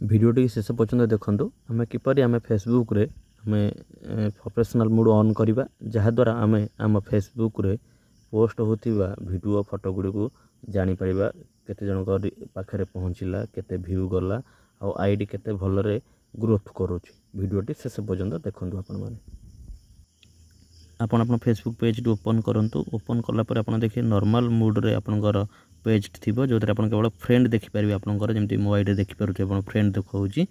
भिडियोटी शेष पर्यंत देखूँ आम किपर आम फेसबुक रे आम प्रोफेशनल मोड ऑन करवा जहाद्वारा आम आम फेसबुक रे पोस्ट होता वीडियो फोटो गुड़ी को जापर केते जन पाखे पहुँचला केते व्यू गला आउ आईडी केते भलरे ग्रोथ करुँच भिडियोटी शेष पर्यंत देखूँ आपण फेसबुक पेज ओपन करूँ ओपन कलापर आप देखिए नॉर्मल मोड रे आपनकर पेज थी जो केवल फ्रेंड देखिपारे आपंकर जमी मो आई देखिपुचे आप फ्रेंड देखा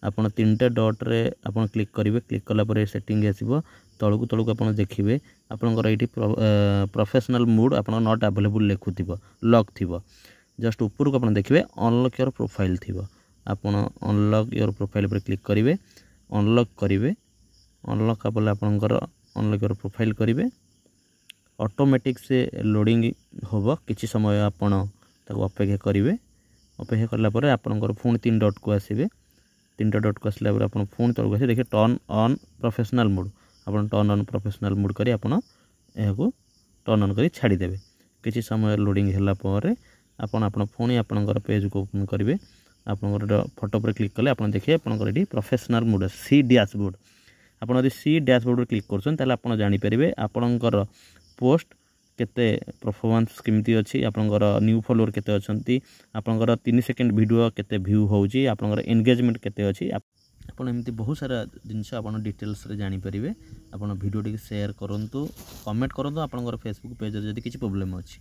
आपड़ तीन डट रे आप क्लिक करेंगे क्लिक कलापर सेटिंग आसो तलू तलू आप देखिए आपंकर ये प्रोफेशनल मोड आप नॉट अवेलेबल लिखुव लॉक थी जस्ट ऊपर को आप देखिए अनलॉक योर प्रोफाइल थी आप अनलॉक योर प्रोफाइल पर क्लिक करेंगे अनलॉक करेंगे अनलॉक कले आपंकर अनलॉक योर प्रोफाइल करेंगे ऑटोमेटिक से लोडिंग होब किसी समय आपण अपेक्षा करेंगे अपेक्षा कलापर आपंकर पुणी तीन डट को आसवे तीन डट को आसला आप पुणी तक आस देखिए टर्न ऑन प्रोफेशनल मोड आप टर्न ऑन प्रोफेशनल मोड करी आपन यह टर्न ऑन कर छाड़देवे किसी समय लोडिंग है आपन पुणी आपंकर पेज को ओपन करेंगे आपंकर फोटो पर क्लिक कले आप देखिए आपंकर ये प्रोफेशनल मोड सी डैशबोर्ड आपड़ यदि सी डैशबोर्ड पर क्लिक कर जानीपर आपणकर पोस्ट केते परफॉर्मेंस केमती अच्छी आपंकर न्यू फॉलोअर केते अच्छी आपंकर 3 सेकंड वीडियो केते व्यू होउची आपंकर एंगेजमेंट केते अच्छी आपन एमती बहुत सारा जिनस आपन डिटेल्स रे जानी परिबे आपन वीडियो टी शेयर करंतु कमेंट करंतु आपंकर फेसबुक पेज रे जदि किछि प्रॉब्लम अछि।